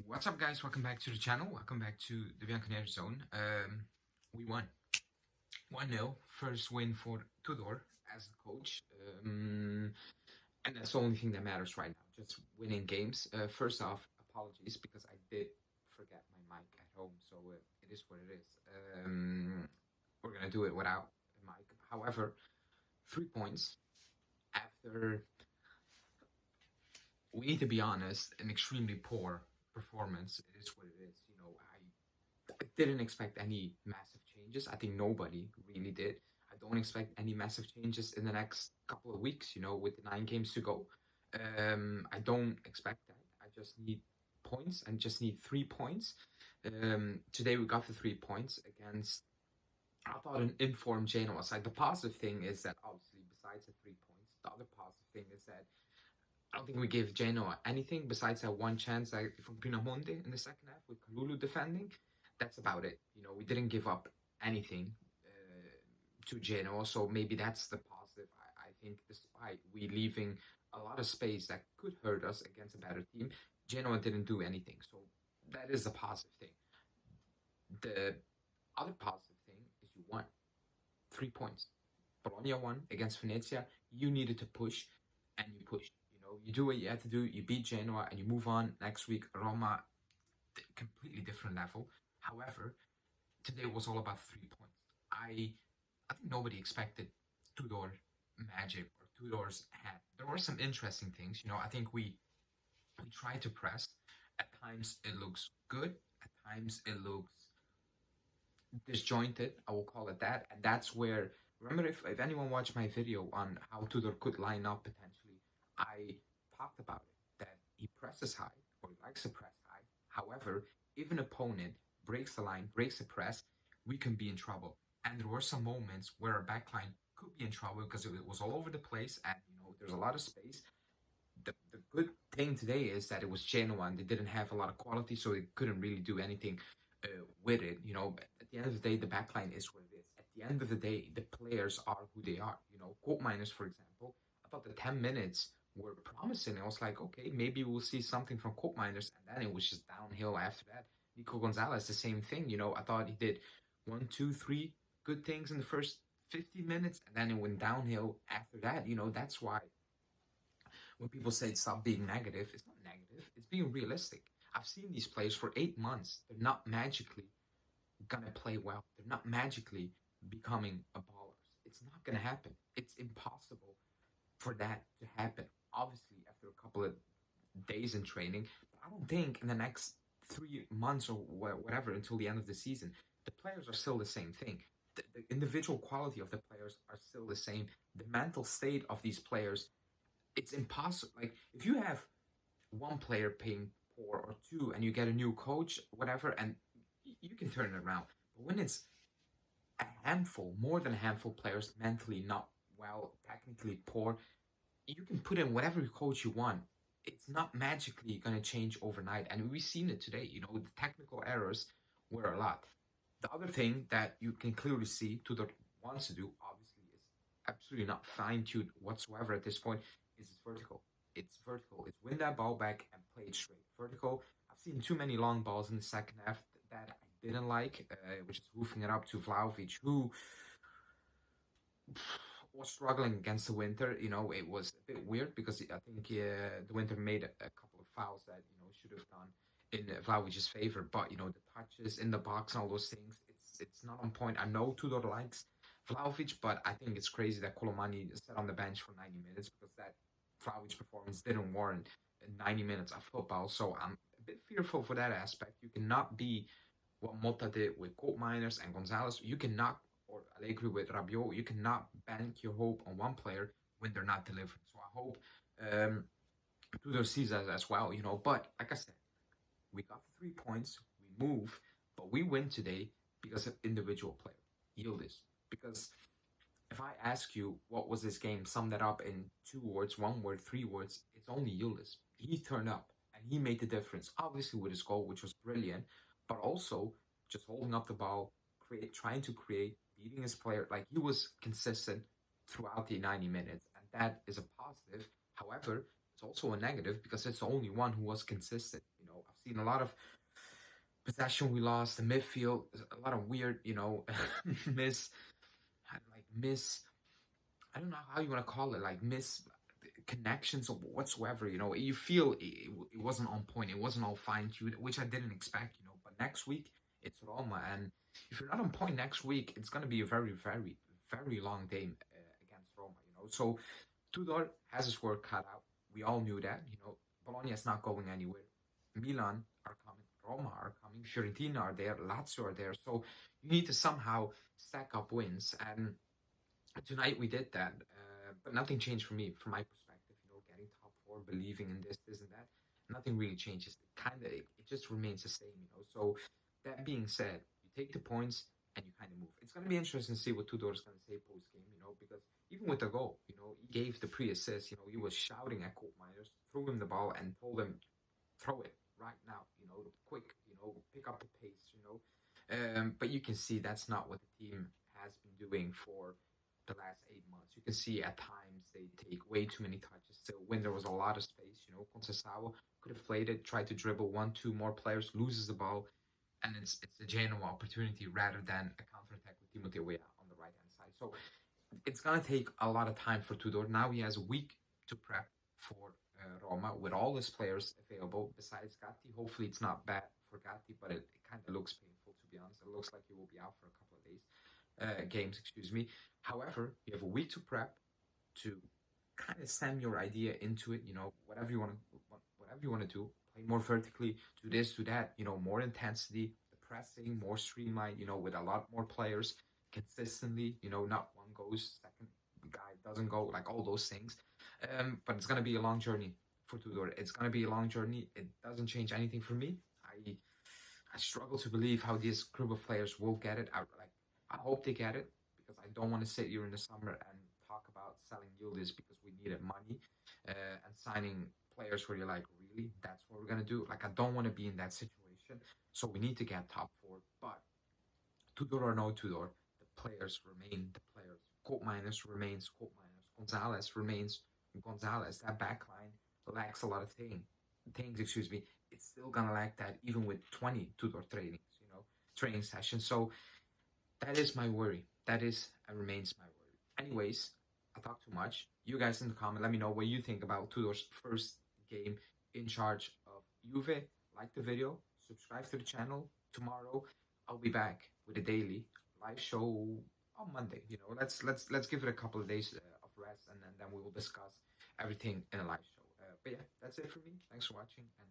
What's up, guys? Welcome back to the channel. Welcome back to the Bianconeri zone. We won 1-0. First win for Tudor as the coach. And that's the only thing that matters right now. Just winning games. First off, apologies because I did forget my mic at home. So it is what it is. We're going to do it without a mic. However, 3 points after, we need to be honest, an extremely poor performance. It is what it is. I didn't expect any massive changes. I think nobody really did. I don't expect any massive changes in the next couple of weeks, with the 9 games to go. I don't expect that. I just need points and just need 3 points. Today we got the 3 points against, I thought, an informed Genoa side. The positive thing is that, obviously, besides the 3 points, the other positive thing is that I don't think we gave Genoa anything besides that one chance from Pinamonte in the second half with Kalulu defending. That's about it. We didn't give up anything to Genoa, so maybe that's the positive. I think despite we leaving a lot of space that could hurt us against a better team, Genoa didn't do anything. So that is a positive thing. The other positive thing is you won 3 points. Bologna won against Venezia. You needed to push, and you pushed. You do what you had to do. You beat Genoa, and you move on next week. Roma, completely different level. However, today was all about 3 points. I think nobody expected Tudor magic or Tudor's hand. There were some interesting things. I think we tried to press. At times it looks good. At times it looks disjointed. I will call it that. And that's where, remember, if anyone watched my video on how Tudor could line up potentially, I talked about it, that he presses high, or he likes to press high. However, if an opponent breaks the line, breaks the press, we can be in trouble. And there were some moments where our backline could be in trouble because it was all over the place, and there's a lot of space. The good thing today is that it was Genoa, and they didn't have a lot of quality, so they couldn't really do anything with it. At the end of the day, the backline is what it is. At the end of the day, the players are who they are. Koopmeiners, for example, I thought the 10 minutes were promising. I was like, okay, maybe we'll see something from Koopmeiners, and then it was just downhill after that. Nico Gonzalez, the same thing. I thought he did 1, 2, 3 good things in the first 50 minutes, and then it went downhill after that. That's why when people say stop being negative, it's not negative, it's being realistic. I've seen these players for 8 months. They're not magically gonna play well. They're not magically becoming a baller. It's not gonna happen. It's impossible for that to happen. Obviously, after a couple of days in training, but I don't think in the next 3 months or whatever until the end of the season, the players are still the same thing. The individual quality of the players are still the same. The mental state of these players, it's impossible. Like, if you have one player paying poor or 2 and you get a new coach, whatever, and you can turn it around. But when it's a handful, more than a handful of players mentally not well, technically poor, you can put in whatever coach you want. It's not magically going to change overnight. And we've seen it today. The technical errors were a lot. The other thing that you can clearly see Tudor wants to do, obviously, is absolutely not fine-tuned whatsoever at this point, is it's vertical. It's vertical. It's win that ball back and play it straight. Vertical. I've seen too many long balls in the second half that I didn't like, which is hoofing it up to Vlahovic, who was struggling against the Winter. It was a bit weird because I think the Winter made a couple of fouls that should have gone in Vlahovic's favor. But the touches in the box and all those things, it's not on point. I know Tudor likes Vlahovic, but I think it's crazy that Colomani sat on the bench for 90 minutes because that Vlahovic performance didn't warrant 90 minutes of football. So I'm a bit fearful for that aspect. You cannot be what Motta did with Koopmeiners and Gonzalez. You cannot, or Allegri with Rabiot, you cannot bank your hope on one player when they're not delivering. So I hope Tudor sees that as well, But like I said, we got the 3 points, we move, but we win today because of individual player. Yildiz. Because if I ask you what was this game, sum that up in 2 words, 1 word, 3 words, it's only Yildiz. He turned up and he made the difference. Obviously with his goal, which was brilliant, but also just holding up the ball, trying to create, beating his player. Like, he was consistent throughout the 90 minutes, and that is a positive. However, it's also a negative because it's the only one who was consistent. I've seen a lot of possession we lost, the midfield, a lot of weird, miss, miss, I don't know how you want to call it, like miss connections or whatsoever. You feel it wasn't on point, it wasn't all fine-tuned, which I didn't expect. But next week it's Roma, and if you're not on point next week, it's going to be a very, very, very long game against Roma. So Tudor has his work cut out. We all knew that. Bologna is not going anywhere. Milan are coming, Roma are coming, Fiorentina are there, Lazio are there. So you need to somehow stack up wins, and tonight we did that. But nothing changed for me, from my perspective. Getting top four, believing in this and that. Nothing really changes. It just remains the same. So that being said, you take the points and you kind of move. It's going to be interesting to see what Tudor is going to say post game. Because even with the goal, he gave the pre-assist. He was shouting at Koopmeiners, threw him the ball and told him, throw it right now. Quick. Pick up the pace. But you can see that's not what the team has been doing for the last 8 months. You can see at times they take way too many touches still when there was a lot of space. Conceição could have played it, tried to dribble 1-2 more players, loses the ball, and it's a Genoa opportunity rather than a counterattack with Timothy Weah on the right hand side. So it's gonna take a lot of time for Tudor. Now he has a week to prep for Roma with all his players available besides Gatti. Hopefully it's not bad for Gatti, but it kind of looks painful, to be honest. It looks like he will be out for a couple of days. Games, excuse me. However, you have a week to prep, to kind of stem your idea into it. Whatever you want to do. Play more vertically, do this, do that. More intensity, the pressing, more streamlined. With a lot more players consistently. Not one goes, second guy doesn't go, like all those things. But it's gonna be a long journey for Tudor. It's gonna be a long journey. It doesn't change anything for me. I struggle to believe how this group of players will get it. I hope they get it, because I don't want to sit here in the summer and talk about selling Yildiz because we needed money and signing players where you're like, really? That's what we're going to do? I don't want to be in that situation. So we need to get top four. But Tudor or no Tudor, the players remain the players. Koopmeiners remains Koopmeiners. Gonzalez remains Gonzalez. That backline lacks a lot of things. It's still going to lack that even with 20 Tudor training sessions. So that is my worry. That is and remains my worry. Anyways, I talk too much. You guys in the comment, let me know what you think about Tudor's first game in charge of Juve. Like the video, subscribe to the channel. Tomorrow, I'll be back with a daily live show on Monday. Let's give it a couple of days of rest, and then we will discuss everything in a live show. But yeah, that's it for me. Thanks for watching, and